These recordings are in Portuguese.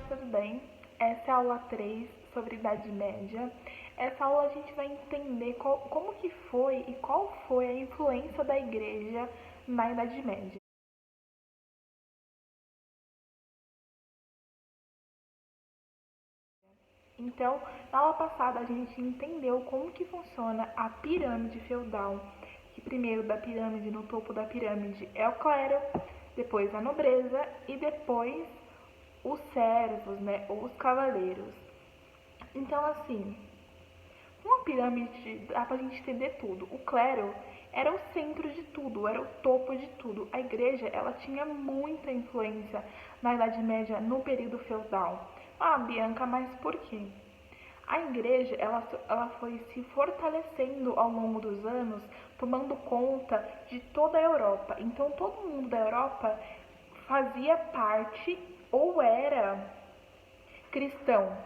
tudo bem? Essa é a aula 3 sobre Idade Média. Essa aula a gente vai entender como que foi e qual foi a influência da Igreja na Idade Média. Então, na aula passada a gente entendeu como que funciona a pirâmide feudal, que primeiro da pirâmide, no topo da pirâmide é o clero, depois a nobreza e depois os servos, né, ou os cavaleiros. Então, assim, uma pirâmide dá pra gente entender tudo. O clero era o centro de tudo, era o topo de tudo. A igreja, ela tinha muita influência na Idade Média, no período feudal. Ah, Bianca, mas por quê? A igreja, ela foi se fortalecendo ao longo dos anos, tomando conta de toda a Europa. Então, todo mundo da Europa fazia parte ou era cristão.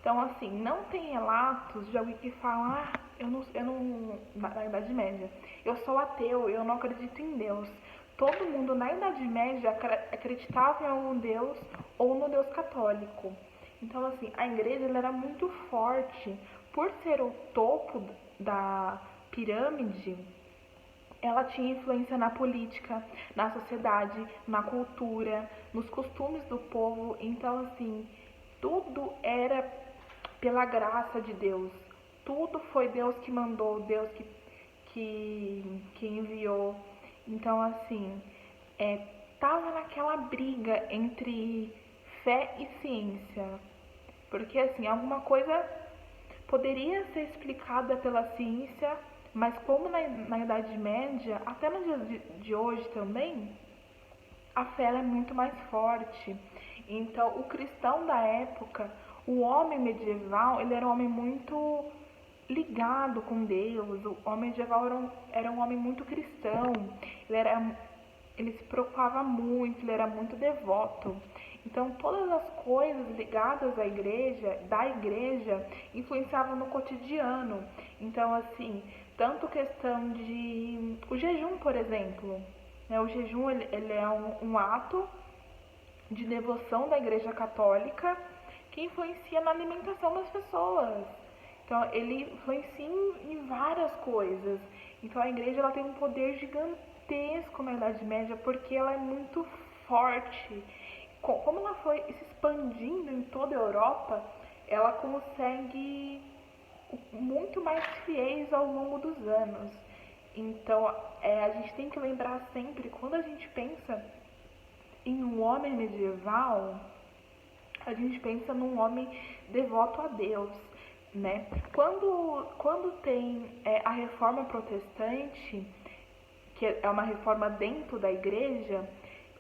Então, assim, não tem relatos de alguém que fala, na Idade Média, eu sou ateu, eu não acredito em Deus. Todo mundo na Idade Média acreditava em algum Deus ou no Deus católico. Então, assim, a igreja ela era muito forte. Por ser o topo da pirâmide, ela tinha influência na política, na sociedade, na cultura, nos costumes do povo. Então, assim, tudo era pela graça de Deus. Tudo foi Deus que mandou, Deus que enviou. Então, assim, tava naquela briga entre fé e ciência. Porque, assim, alguma coisa poderia ser explicada pela ciência, mas como na Idade Média, até nos dias de hoje também, a fé é muito mais forte. Então, o cristão da época, o homem medieval, ele era um homem muito ligado com Deus. O homem medieval era um homem muito cristão. Ele se preocupava muito, ele era muito devoto. Então, todas as coisas ligadas da igreja, influenciavam no cotidiano. Então, assim, tanto questão de... O jejum, por exemplo. Né? O jejum, ele é um ato de devoção da igreja católica que influencia na alimentação das pessoas. Então, ele influencia em várias coisas. Então, a igreja ela tem um poder gigantesco na Idade Média porque ela é muito forte. Como ela foi se expandindo em toda a Europa, ela consegue muito mais fiéis ao longo dos anos. Então, a gente tem que lembrar sempre, quando a gente pensa em um homem medieval, a gente pensa num homem devoto a Deus, né? Quando tem a reforma protestante, que é uma reforma dentro da igreja,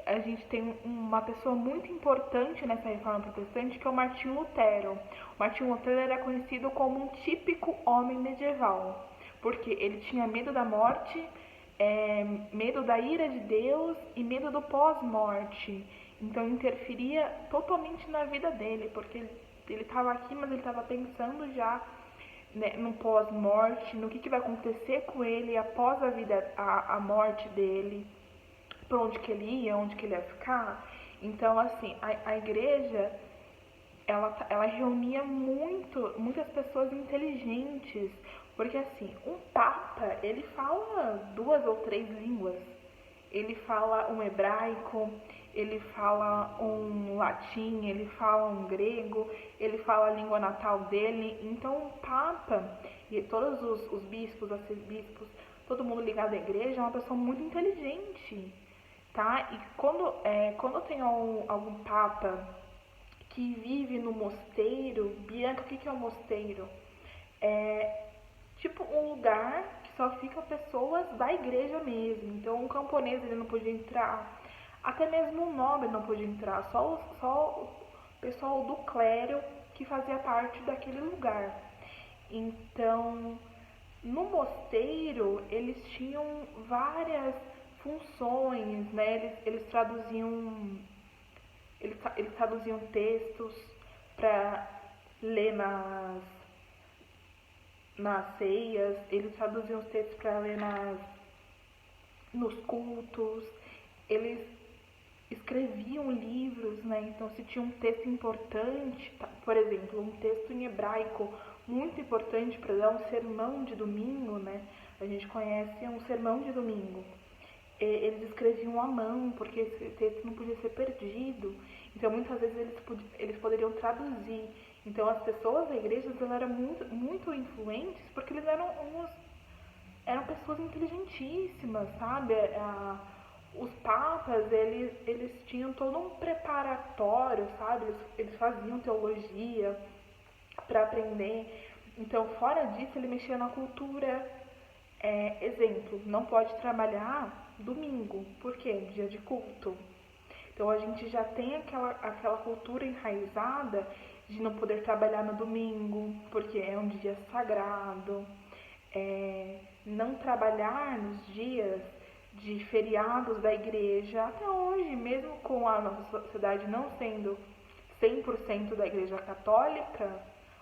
a gente tem uma pessoa muito importante nessa reforma protestante, que é o Martinho Lutero. O Martinho Lutero era conhecido como um típico homem medieval, porque ele tinha medo da morte, medo da ira de Deus e medo do pós-morte. Então interferia totalmente na vida dele, porque ele estava aqui, mas ele estava pensando já, né, no pós-morte, no que vai acontecer com ele após a morte dele, para onde que ele ia, onde que ele ia ficar. Então, assim, a igreja, ela reunia muitas pessoas inteligentes, porque, assim, um papa, ele fala 2 ou 3 línguas. Ele fala um hebraico, ele fala um latim, ele fala um grego, ele fala a língua natal dele. Então, o papa e todos os bispos, arcebispos, todo mundo ligado à igreja é uma pessoa muito inteligente, tá? E quando tem algum papa que vive no mosteiro, Bianca, o que é um mosteiro? É tipo um lugar que só fica pessoas da igreja mesmo. Então um camponês ele não podia entrar, até mesmo um nobre não podia entrar, só o pessoal do clero que fazia parte daquele lugar. Então, no mosteiro, eles tinham várias funções, né? Eles traduziam textos para ler nas ceias, eles traduziam os textos para ler nos cultos, eles escreviam livros, né? Então, se tinha um texto importante, por exemplo, um texto em hebraico muito importante para dar um sermão de domingo, né? A gente conhece um sermão de domingo. Eles escreviam à mão, porque esse texto não podia ser perdido. Então, muitas vezes, eles poderiam traduzir. Então, as pessoas da igreja elas eram muito influentes, porque eles eram pessoas inteligentíssimas, sabe? Os papas, eles tinham todo um preparatório, sabe? Eles faziam teologia para aprender. Então, fora disso, ele mexia na cultura. Exemplo, não pode trabalhar domingo, por quê? Dia de culto. Então, a gente já tem aquela cultura enraizada de não poder trabalhar no domingo, porque é um dia sagrado. Não trabalhar nos dias de feriados da igreja, até hoje, mesmo com a nossa sociedade não sendo 100% da igreja católica,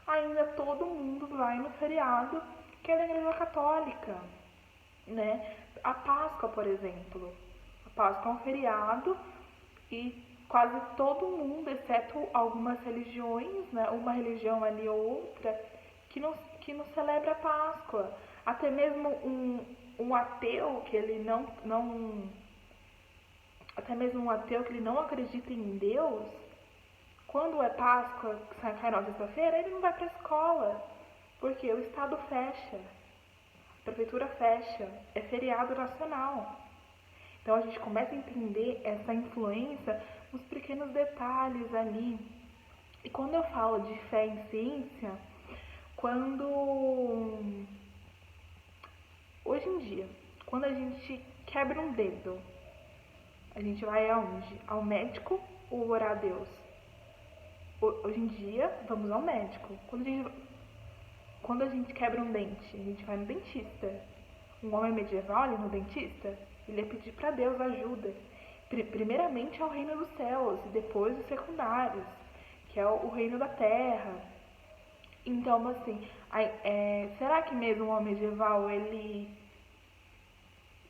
ainda todo mundo vai no feriado que é da igreja católica, né? A Páscoa, por exemplo. A Páscoa é um feriado e quase todo mundo, exceto algumas religiões, né? Uma religião ali ou outra, que não celebra a Páscoa. Até mesmo um ateu que ele até mesmo um ateu que ele não acredita em Deus, quando é Páscoa, que cai na sexta-feira, ele não vai para a escola, porque o Estado fecha, a prefeitura fecha, é feriado nacional. Então a gente começa a entender essa influência nos pequenos detalhes ali. E quando eu falo de fé em ciência, quando hoje em dia, quando a gente quebra um dedo, a gente vai aonde? Ao médico ou orar a Deus? Hoje em dia, vamos ao médico. Quando a gente quebra um dente, a gente vai no dentista. Um homem medieval ali no dentista, ele ia pedir para Deus ajuda. Primeiramente ao reino dos céus e depois os secundários, que é o reino da terra. Então, assim, será que mesmo o homem medieval ele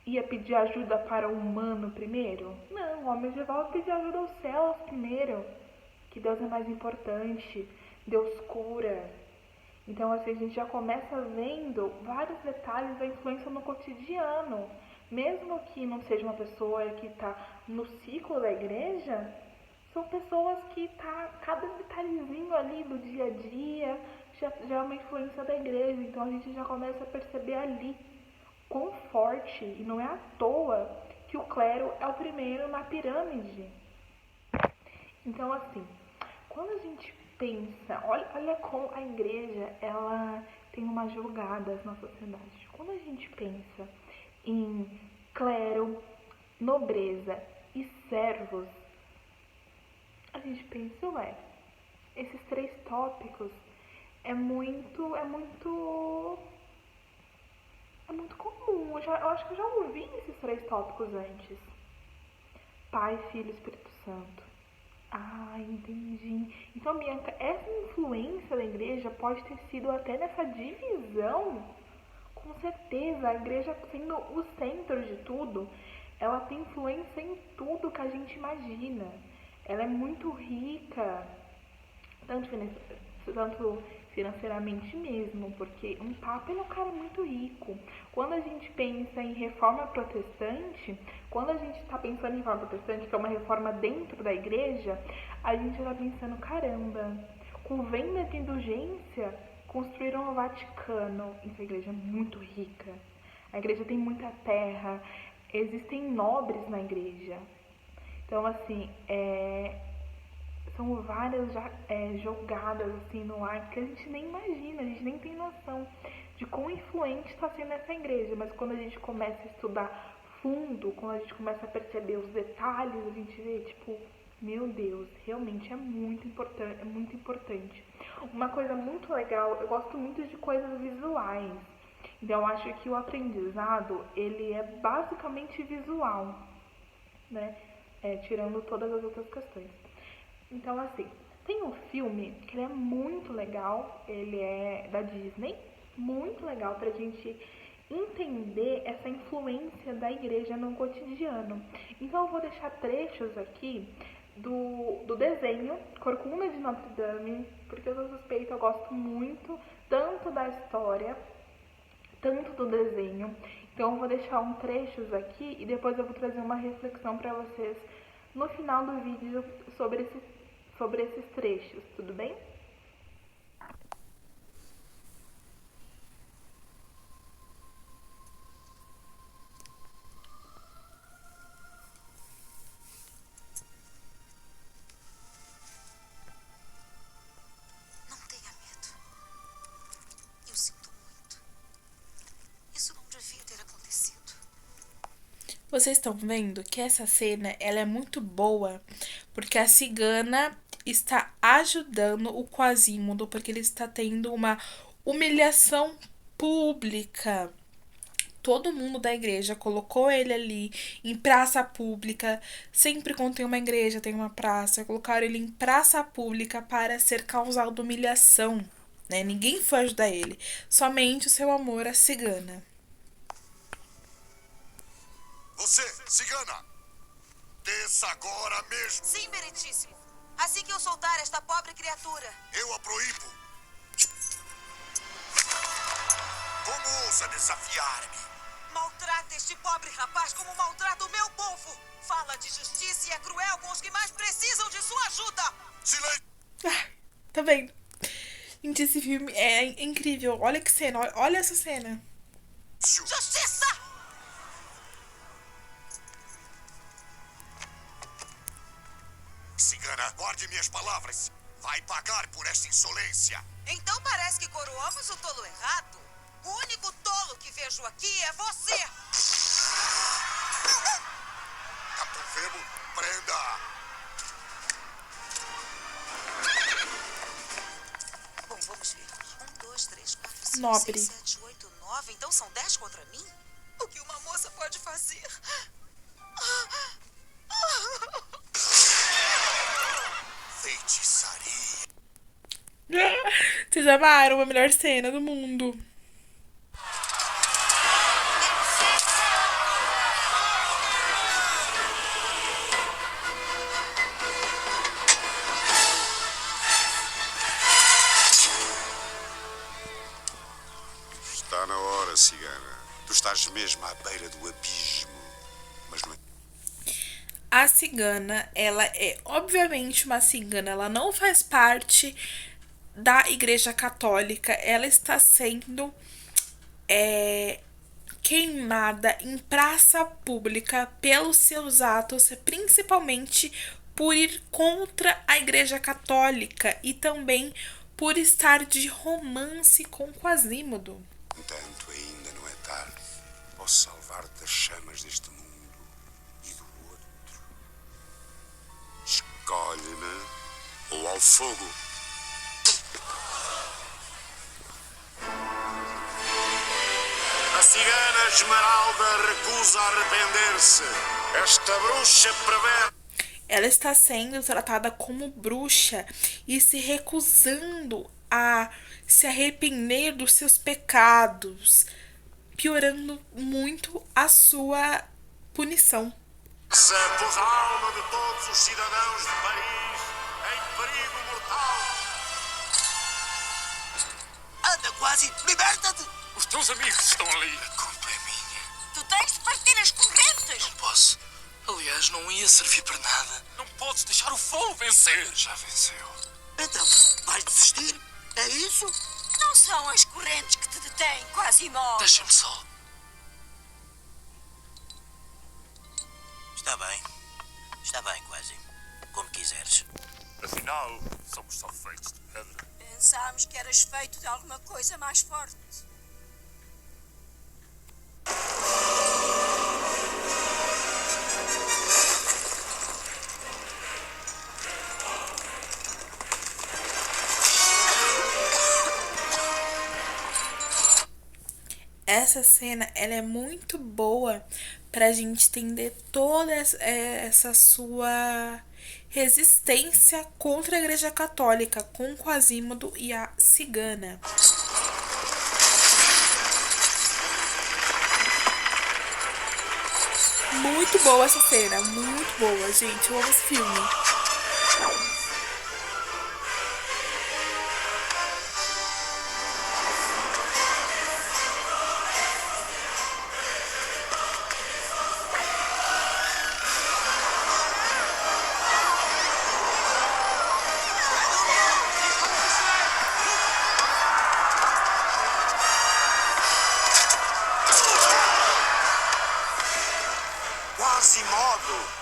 ia pedir ajuda para o humano primeiro? Não, o homem medieval ia pedir ajuda aos céus primeiro, que Deus é mais importante, Deus cura. Então, assim, a gente já começa vendo vários detalhes da influência no cotidiano. Mesmo que não seja uma pessoa que está no ciclo da igreja, são pessoas que cada detalhezinho ali do dia a dia já é uma influência da igreja. Então, a gente já começa a perceber ali quão forte, e não é à toa, que o clero é o primeiro na pirâmide. Então, assim, quando a gente pensa, olha como a igreja ela tem umas jogadas na sociedade. Quando a gente pensa em clero, nobreza e servos, a gente pensa, esses três tópicos é muito comum. Eu acho que eu já ouvi esses três tópicos antes. Pai, Filho e Espírito Santo. Ah, entendi. Então, Bianca, essa influência da igreja pode ter sido até nessa divisão. Com certeza, a igreja sendo o centro de tudo, ela tem influência em tudo que a gente imagina. Ela é muito rica, tanto financeiramente mesmo, porque um papa é um cara muito rico. Quando a gente pensa em reforma protestante, quando a gente está pensando em reforma protestante, que é uma reforma dentro da igreja, a gente está pensando, caramba, com venda de indulgência, construíram o Vaticano. Essa igreja é muito rica. A igreja tem muita terra, existem nobres na igreja. Então, assim, são várias jogadas assim no ar que a gente nem imagina, a gente nem tem noção de quão influente está sendo essa igreja. Mas quando a gente começa a estudar fundo, quando a gente começa a perceber os detalhes, a gente vê, tipo, meu Deus, realmente é muito importante. Uma coisa muito legal, eu gosto muito de coisas visuais. Então eu acho que o aprendizado, ele é basicamente visual, né? Tirando todas as outras questões. Então, assim, tem um filme que ele é muito legal, ele é da Disney, muito legal pra gente entender essa influência da igreja no cotidiano. Então eu vou deixar trechos aqui do desenho Corcunda de Notre Dame, porque eu sou suspeita, eu gosto muito tanto da história, tanto do desenho. Então eu vou deixar um trechos aqui e depois eu vou trazer uma reflexão para vocês no final do vídeo sobre esses trechos, tudo bem? Vocês estão vendo que essa cena ela é muito boa, porque a cigana está ajudando o Quasimodo, porque ele está tendo uma humilhação pública. Todo mundo da igreja colocou ele ali em praça pública. Sempre quando tem uma igreja, tem uma praça. Colocaram ele em praça pública para ser causado humilhação, né? Ninguém foi ajudar ele. Somente o seu amor à cigana. Você, cigana! Desça agora mesmo! Sim, meritíssimo. Assim que eu soltar esta pobre criatura. Eu a proíbo. Como ousa desafiar-me? Maltrata este pobre rapaz como maltrata o meu povo. Fala de justiça e é cruel com os que mais precisam de sua ajuda. Silêncio! Tá vendo? Gente, esse filme é incrível. Olha que cena, olha essa cena. Justiça! Cigana, guarde minhas palavras. Vai pagar por esta insolência. Então parece que coroamos o tolo errado. O único tolo que vejo aqui é você. Capitão Febo, prenda! Bom, vamos ver. 1, 2, 3, 4, 5, Nobre. 6, 7, 8, 9. Então são 10 contra mim? O que uma moça pode fazer? Feitiçaria. Vocês amaram a melhor cena do mundo. Está na hora, cigana. Tu estás mesmo à beira do abismo. Mas não é... A cigana, ela é obviamente uma cigana, ela não faz parte da Igreja Católica, ela está sendo queimada em praça pública pelos seus atos, principalmente por ir contra a Igreja Católica e também por estar de romance com Quasimodo. Entanto, ainda não é tarde. Posso salvar-te das chamas deste mundo e do outro. Escolhe-me ou ao fogo. A cigana Esmeralda recusa arrepender-se. Esta bruxa prevê... Ela está sendo tratada como bruxa e se recusando a se arrepender dos seus pecados, piorando muito a sua punição. Pôs a alma de todos os cidadãos de Paris em perigo mortal. Anda, quase! Liberta-te! Os teus amigos estão ali. A culpa é minha. Tu tens de partir as correntes! Não posso. Aliás, não ia servir para nada. Não podes deixar o fogo vencer. Já venceu. Então, vais desistir? É isso? Não são as correntes que te detêm, Quasimodo. Deixa-me só. Está bem, quase. Como quiseres. Afinal, somos só feitos de pedra. Pensámos que eras feito de alguma coisa mais forte. Essa cena, ela é muito boa pra gente entender toda essa sua resistência contra a Igreja Católica, com Quasimodo e a cigana. muito boa essa cena, muito boa, gente. Eu amo esse filme. Quasimodo!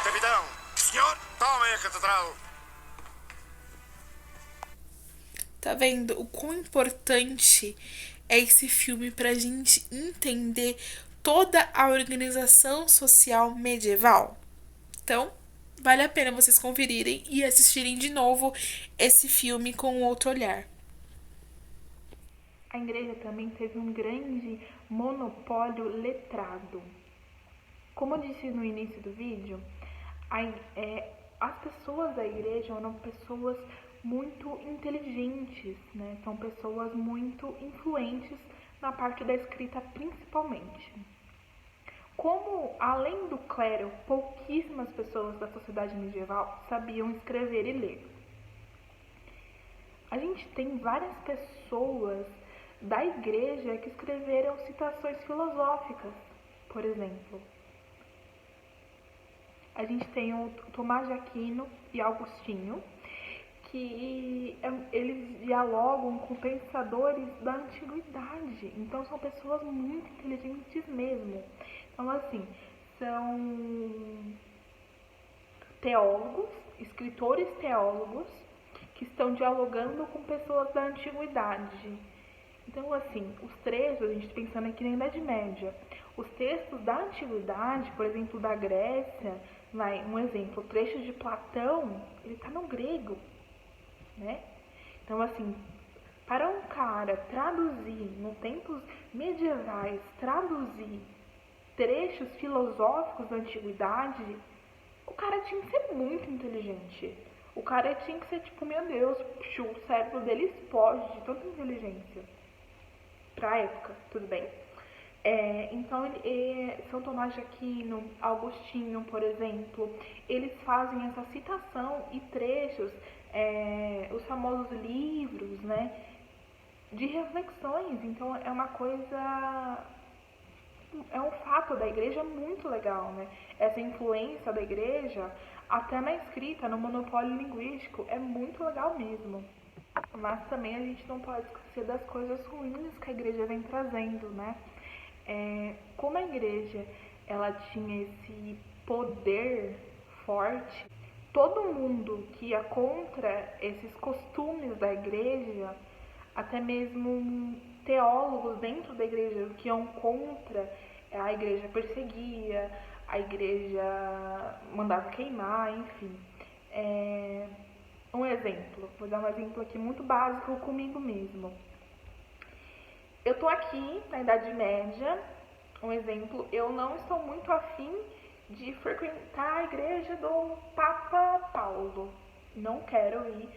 Capitão! Senhor, tomem a catedral! Tá vendo o quão importante é esse filme pra gente entender toda a organização social medieval? Então, vale a pena vocês conferirem e assistirem de novo esse filme com outro olhar. A igreja também teve um grande monopólio letrado. Como eu disse no início do vídeo, as pessoas da igreja eram pessoas muito inteligentes, né? São pessoas muito influentes na parte da escrita principalmente. Como, além do clero, pouquíssimas pessoas da sociedade medieval sabiam escrever e ler. A gente tem várias pessoas da igreja que escreveram citações filosóficas, por exemplo. A gente tem o Tomás de Aquino e Agostinho, que eles dialogam com pensadores da antiguidade. Então, são pessoas muito inteligentes mesmo. Então, assim, são teólogos, escritores teólogos, que estão dialogando com pessoas da antiguidade. Então, assim, os trechos, a gente pensando aqui na Idade Média, os textos da antiguidade, por exemplo, da Grécia, um exemplo, o trecho de Platão, ele está no grego, né? Então, assim, para um cara traduzir, nos tempos medievais, traduzir trechos filosóficos da antiguidade, o cara tinha que ser muito inteligente. O cara tinha que ser tipo, meu Deus, o cérebro dele explode de tanta inteligência. Pra época, tudo bem. Então, São Tomás de Aquino, Agostinho, por exemplo, eles fazem essa citação e trechos, os famosos livros, né, de reflexões. Então, é uma coisa, é um fato da igreja muito legal, né? Essa influência da igreja, até na escrita, no monopólio linguístico, é muito legal mesmo. Mas também a gente não pode esquecer das coisas ruins que a igreja vem trazendo, né? Como a igreja ela tinha esse poder forte, todo mundo que ia contra esses costumes da igreja, até mesmo teólogos dentro da igreja que iam contra, a igreja perseguia, a igreja mandava queimar, enfim. Um exemplo, vou dar um exemplo aqui muito básico comigo mesmo. Eu tô aqui na Idade Média, um exemplo, eu não estou muito afim de frequentar a igreja do Papa Paulo. Não quero ir.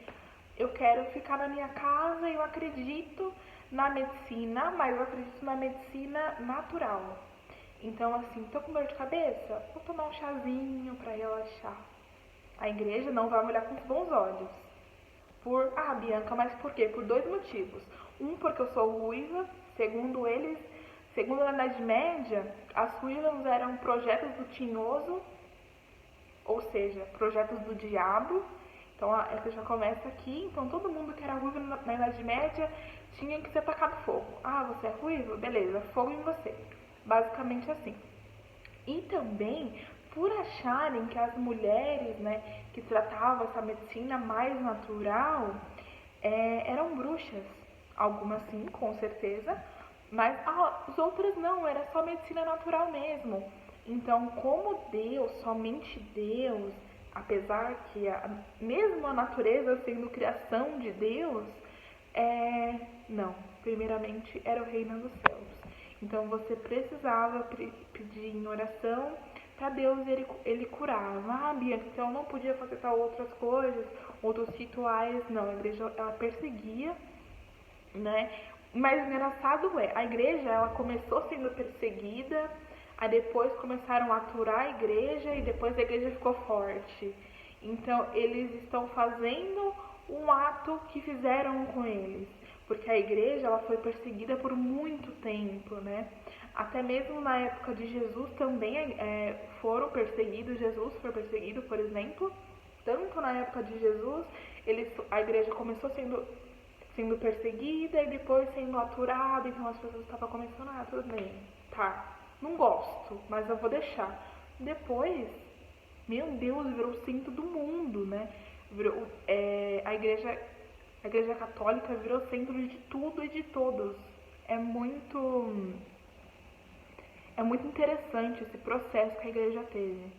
Eu quero ficar na minha casa, eu acredito na medicina, mas eu acredito na medicina natural. Então, assim, tô com dor de cabeça? Vou tomar um chazinho pra relaxar. A igreja não vai me olhar com os bons olhos. Bianca, mas por quê? Por dois motivos. Um, porque eu sou ruiva. Segundo a Idade Média, as ruivas eram projetos do tinhoso, ou seja, projetos do diabo. Então, essa já começa aqui. Então, todo mundo que era ruivo na Idade Média tinha que ser tacado fogo. Você é ruivo? Beleza, fogo em você. Basicamente assim. E também por acharem que as mulheres, né, que tratavam essa medicina mais natural, eram bruxas. Algumas sim, com certeza, mas as outras não, era só medicina natural mesmo. Então, como Deus, somente Deus, apesar que mesmo a natureza sendo criação de Deus, não, primeiramente era o reino dos céus. Então você precisava pedir em oração para Deus, ele curava. Bianca, então eu não podia fazer tal outras coisas, outros rituais. Não, a igreja ela perseguia, né? Mas engraçado a igreja ela começou sendo perseguida, aí depois começaram a aturar a igreja e depois a igreja ficou forte. Então eles estão fazendo um ato que fizeram com eles, porque a igreja ela foi perseguida por muito tempo, né? Até mesmo na época de Jesus também foram perseguidos. Jesus foi perseguido, por exemplo. Tanto na época de Jesus, a igreja começou sendo perseguida e depois sendo aturada. Então as pessoas estavam começando, tudo bem, tá, não gosto, mas eu vou deixar. Depois, meu Deus, virou o centro do mundo, né? A igreja católica virou centro de tudo e de todos. É muito interessante esse processo que a igreja teve.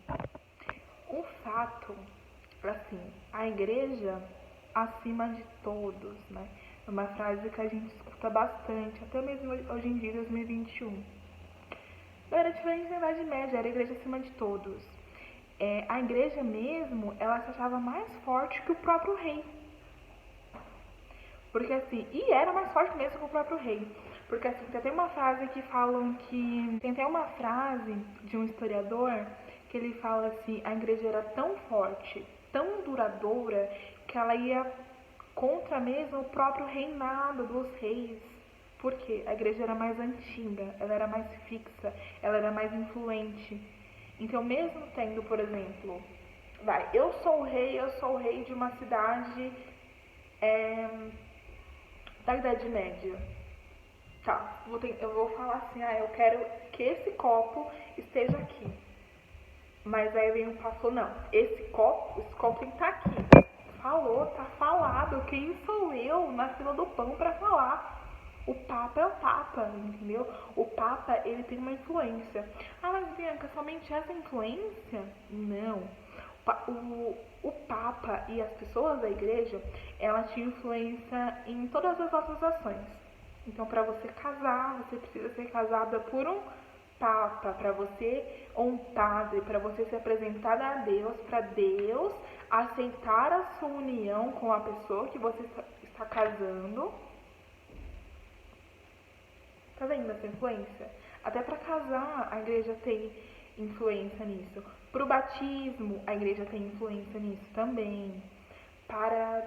Um fato, assim, a igreja acima de todos, né? É uma frase que a gente escuta bastante, até mesmo hoje em dia, 2021. Não era diferente da Idade Média, era a igreja acima de todos. A igreja mesmo, ela se achava mais forte que o próprio rei. Porque assim, e era mais forte mesmo que o próprio rei. Porque assim, tem até uma frase que falam que... Tem até uma frase de um historiador que ele fala assim, a igreja era tão forte, tão duradoura, que ela ia contra mesmo o próprio reinado dos reis. Por quê? A igreja era mais antiga, ela era mais fixa, ela era mais influente. Então mesmo tendo, por exemplo, eu sou o rei de uma cidade da Idade Média. Tá, eu vou falar assim, eu quero que esse copo esteja aqui. Mas aí vem o pastor, não, esse copo tem que estar aqui. Falou, tá falado, quem sou eu na fila do pão pra falar? O Papa é o Papa, entendeu? O Papa, ele tem uma influência. Mas Bianca, somente essa influência? Não. O Papa e as pessoas da igreja, ela tinha influência em todas as nossas ações. Então, para você casar, você precisa ser casada por um Papa, para você, ou um padre, para você se apresentar a Deus, para Deus aceitar a sua união com a pessoa que você está casando. Tá vendo essa influência? Até para casar, a igreja tem influência nisso. Para o batismo, a igreja tem influência nisso também. Para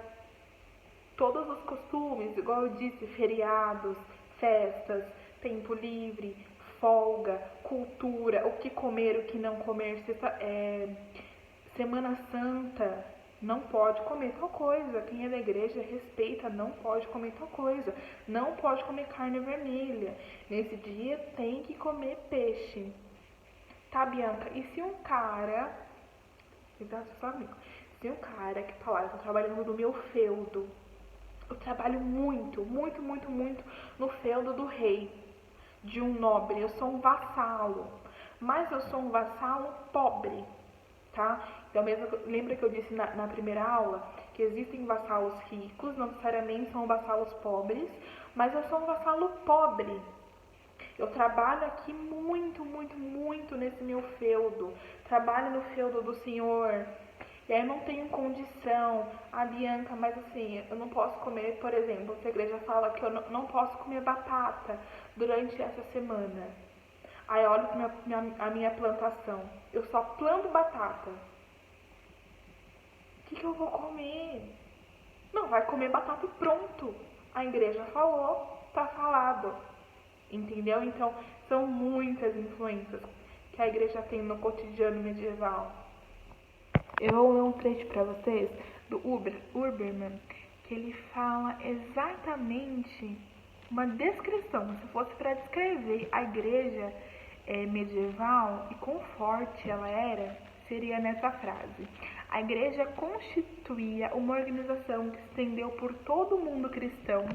todos os costumes, igual eu disse, feriados, festas, tempo livre, folga, cultura, o que comer, o que não comer, Semana Santa, não pode comer tal coisa. Quem é da igreja respeita, não pode comer tal coisa. Não pode comer carne vermelha. Nesse dia tem que comer peixe. Tá, Bianca? E se um cara... Se um cara que tá lá, eu tô trabalhando no meu feudo. Eu trabalho muito, muito, muito, muito no feudo do rei, de um nobre. Eu sou um vassalo. Mas eu sou um vassalo pobre, tá? Então, lembra que eu disse na primeira aula que existem vassalos ricos, não necessariamente são vassalos pobres, mas eu sou um vassalo pobre. Eu trabalho aqui muito, muito, muito nesse meu feudo. Trabalho no feudo do Senhor. E aí eu não tenho condição. Bianca, mas assim, eu não posso comer, por exemplo, se a igreja fala que eu não posso comer batata durante essa semana. Aí olha a minha plantação. Eu só planto batata. O que eu vou comer? Não, vai comer batata e pronto. A igreja falou, tá falado. Entendeu? Então, são muitas influências que a igreja tem no cotidiano medieval. Eu vou ler um trecho para vocês do Uberman, que ele fala exatamente uma descrição. Se fosse para descrever a igreja medieval e quão forte ela era, seria nessa frase. A igreja constituía uma organização que se estendeu por todo o mundo cristão,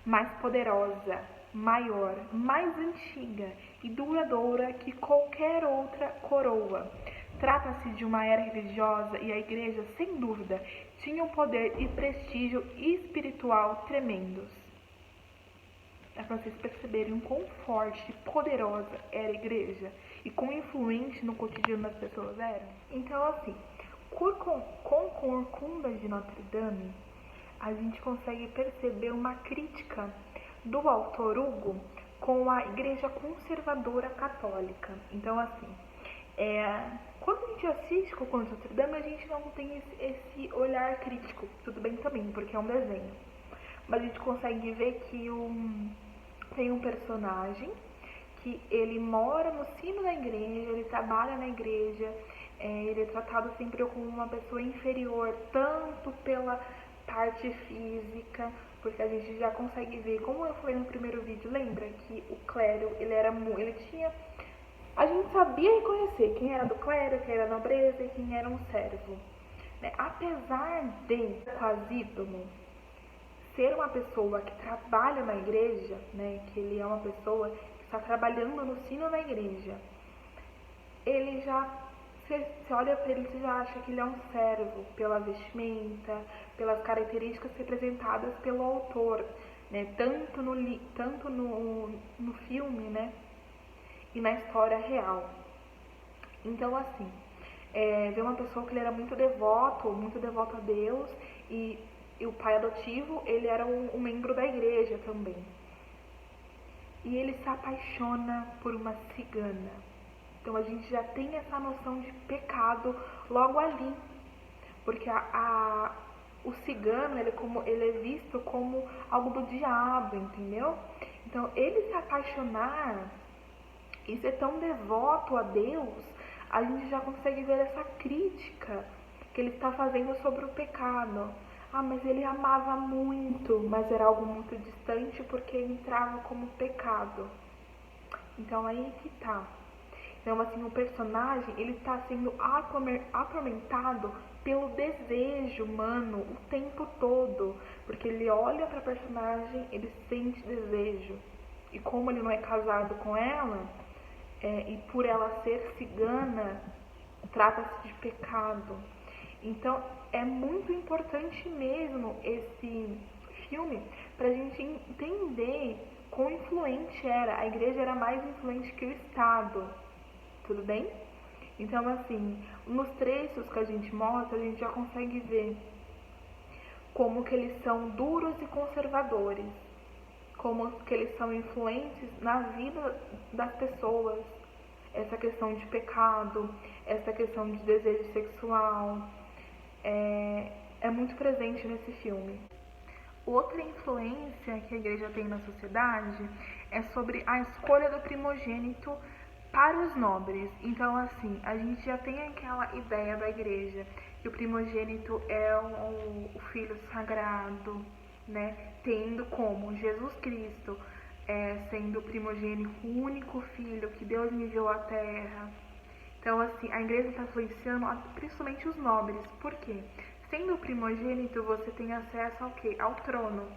mais poderosa, maior, mais antiga e duradoura que qualquer outra coroa. Trata-se de uma era religiosa e a igreja, sem dúvida, tinha um poder e prestígio espiritual tremendos. É para vocês perceberem o quão forte e poderosa era a igreja e quão influente no cotidiano das pessoas era. Então, assim, com Corcunda de Notre Dame, a gente consegue perceber uma crítica do autor Hugo com a igreja conservadora católica. Então, assim, quando a gente assiste Corcunda de Notre Dame, a gente não tem esse olhar crítico. Tudo bem também, porque é um desenho. Mas a gente consegue ver que tem um personagem que ele mora no sino da igreja, ele trabalha na igreja, ele é tratado sempre como uma pessoa inferior, tanto pela parte física, porque a gente já consegue ver, como eu falei no primeiro vídeo, lembra que o clero, ele tinha... A gente sabia reconhecer quem era do clero, quem era da nobreza e quem era um servo. Né? Apesar de Quasídomo ser uma pessoa que trabalha na igreja, né, que ele é uma pessoa que está trabalhando no sino da igreja, ele já, você olha para ele, você já acha que ele é um servo pela vestimenta, pelas características representadas pelo autor, né, tanto no filme, né, e na história real. Então, assim, vê uma pessoa que ele era muito devoto a Deus, e o pai adotivo, ele era um membro da igreja também. E ele se apaixona por uma cigana. Então a gente já tem essa noção de pecado logo ali. Porque o cigano, ele é visto como algo do diabo, entendeu? Então ele se apaixonar e ser tão devoto a Deus, a gente já consegue ver essa crítica que ele está fazendo sobre o pecado. Mas ele amava muito, mas era algo muito distante porque entrava como pecado. Então aí que tá. Então assim, o personagem, ele está sendo atormentado pelo desejo humano o tempo todo. Porque ele olha para a personagem, ele sente desejo. E como ele não é casado com ela, e por ela ser cigana, trata-se de pecado. Então, é muito importante mesmo esse filme para a gente entender quão influente era. A igreja era mais influente que o Estado, tudo bem? Então, assim, nos trechos que a gente mostra, a gente já consegue ver como que eles são duros e conservadores, como que eles são influentes na vida das pessoas. Essa questão de pecado, essa questão de desejo sexual, é muito presente nesse filme. Outra influência que a igreja tem na sociedade é sobre a escolha do primogênito para os nobres. Então, assim, a gente já tem aquela ideia da igreja que o primogênito é o filho sagrado, né? Tendo como Jesus Cristo sendo o primogênito, o único filho que Deus enviou à terra. Então, assim, a igreja está influenciando principalmente os nobres. Por quê? Sendo o primogênito, você tem acesso ao quê? Ao trono.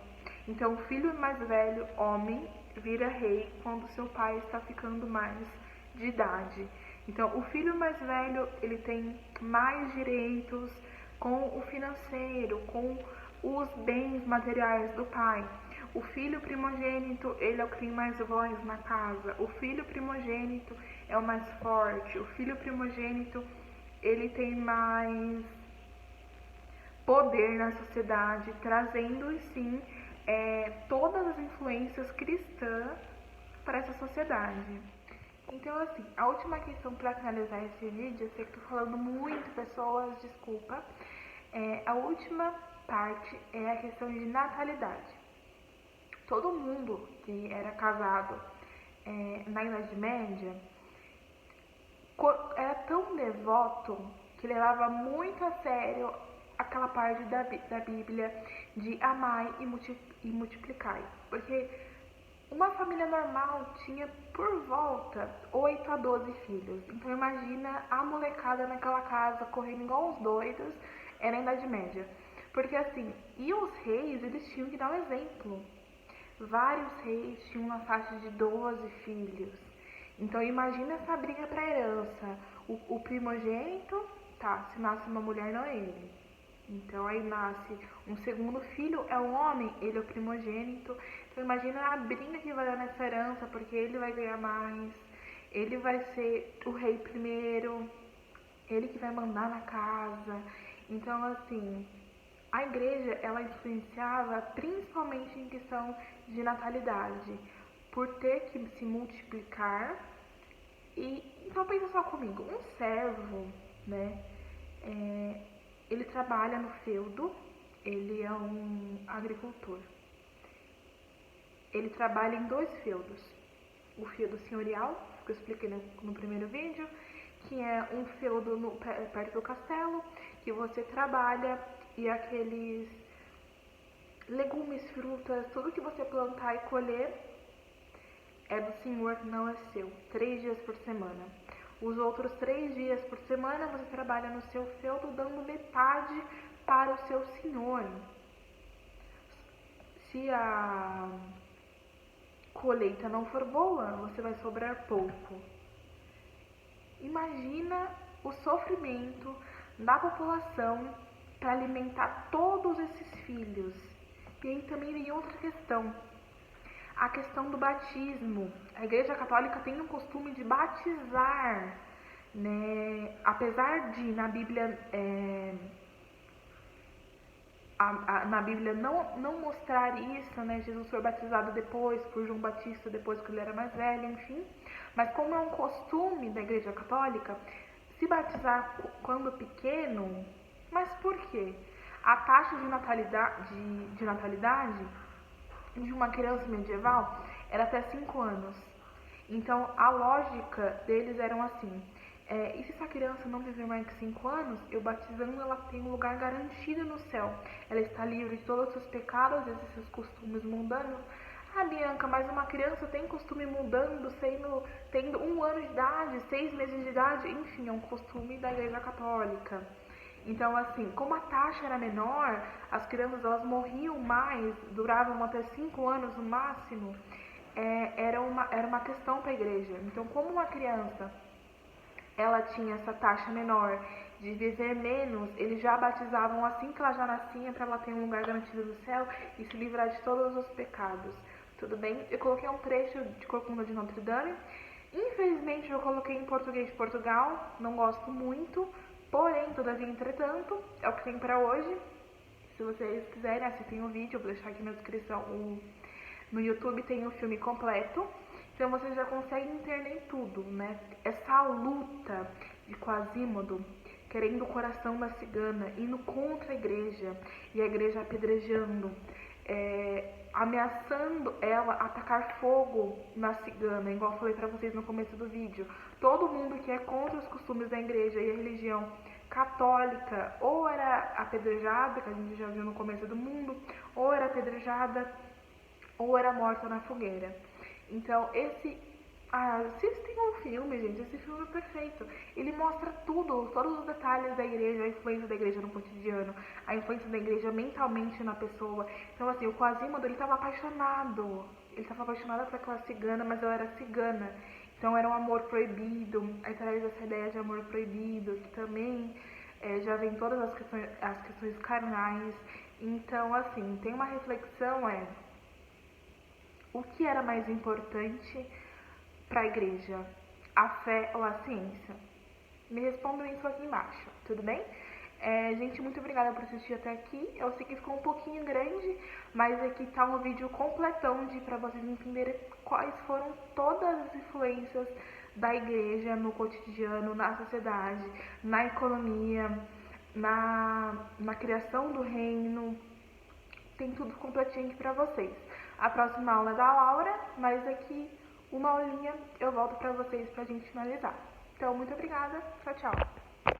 Então, o filho mais velho, homem, vira rei quando seu pai está ficando mais de idade. Então, o filho mais velho, ele tem mais direitos com o financeiro, com os bens materiais do pai. O filho primogênito, ele é o que tem mais voz na casa. O filho primogênito é o mais forte. O filho primogênito, ele tem mais poder na sociedade, trazendo, sim, todas as influências cristãs para essa sociedade. Então, assim, a última questão para finalizar esse vídeo, eu sei que estou falando muito, pessoas, desculpa. A última parte é a questão de natalidade. Todo mundo que era casado na Idade Média era tão devoto que levava muito a sério aquela parte da Bíblia de amai e multiplicai. Porque uma família normal tinha por volta 8 a 12 filhos. Então imagina a molecada naquela casa correndo igual uns doidos, era na Idade Média. Porque assim, e os reis, eles tinham que dar um exemplo. Vários reis tinham uma faixa de 12 filhos. Então imagina essa briga para herança. o primogênito, tá, se nasce uma mulher não é ele. Então aí nasce um segundo filho, é um homem, ele é o primogênito. Então imagina a briga que vai dar nessa herança, porque ele vai ganhar mais, ele vai ser o rei primeiro, ele que vai mandar na casa. Então assim, a igreja ela influenciava principalmente em questão de natalidade, por ter que se multiplicar. E então pensa só comigo, um servo, né? Ele trabalha no feudo, ele é um agricultor. Ele trabalha em 2 feudos. O feudo senhorial, que eu expliquei no primeiro vídeo, que é um feudo perto do castelo, que você trabalha e aqueles legumes, frutas, tudo que você plantar e colher é do senhor, não é seu. 3 dias por semana. Os outros 3 dias por semana você trabalha no seu feudo, dando metade para o seu senhor. Se a colheita não for boa, você vai sobrar pouco. Imagina o sofrimento da população para alimentar todos esses filhos. E aí também vem outra questão. A questão do batismo. A Igreja Católica tem um costume de batizar, né? Apesar de na Bíblia na Bíblia não mostrar isso, né? Jesus foi batizado depois por João Batista, depois que ele era mais velho, enfim. Mas como é um costume da Igreja Católica se batizar quando pequeno, mas por quê? A taxa de natalidade de uma criança medieval era até 5 anos. Então, a lógica deles era assim, e se essa criança não viver mais que 5 anos, eu batizando ela tem um lugar garantido no céu. Ela está livre de todos os seus pecados, esses costumes mundanos. Ah, Bianca, mas uma criança tem costume mundano tendo 1 ano de idade, 6 meses de idade, enfim, é um costume da Igreja Católica. Então, assim, como a taxa era menor, as crianças elas morriam mais, duravam até 5 anos no máximo, era uma questão para a igreja. Então, como uma criança ela tinha essa taxa menor de viver menos, eles já batizavam assim que ela já nascia, para ela ter um lugar garantido no céu e se livrar de todos os pecados. Tudo bem? Eu coloquei um trecho de Corcunda de Notre Dame. Infelizmente, eu coloquei em português de Portugal, não gosto muito. Porém, todavia, entretanto, é o que tem para hoje. Se vocês quiserem, assistem o vídeo, eu vou deixar aqui na descrição. No YouTube tem o filme completo. Então vocês já conseguem entender tudo, né? Essa luta de Quasimodo, querendo o coração da cigana, indo contra a igreja, e a igreja apedrejando, ameaçando ela atacar fogo na cigana, igual eu falei pra vocês no começo do vídeo. Todo mundo que é contra os costumes da igreja e a religião católica ou era apedrejada, que a gente já viu no começo do mundo, ou era apedrejada, ou era morta na fogueira. Então, assistem um filme, gente, esse filme é perfeito. Ele mostra tudo, todos os detalhes da igreja, a influência da igreja no cotidiano, a influência da igreja mentalmente na pessoa. Então, assim, o Quasimodo, ele estava apaixonado por aquela cigana, mas ela era cigana. Então, era um amor proibido, aí traz essa ideia de amor proibido, que também já vem todas as questões carnais. Então, assim, tem uma reflexão, o que era mais importante para a igreja, a fé ou a ciência? Me respondam isso aqui embaixo, tudo bem? Gente, muito obrigada por assistir até aqui. Eu sei que ficou um pouquinho grande, mas aqui tá um vídeo completão para vocês entenderem quais foram todas as influências da igreja no cotidiano, na sociedade, na economia, na criação do reino. Tem tudo completinho aqui para vocês. A próxima aula é da Laura, mas daqui uma aulinha eu volto para vocês pra gente finalizar. Então, muito obrigada. Tchau, tchau.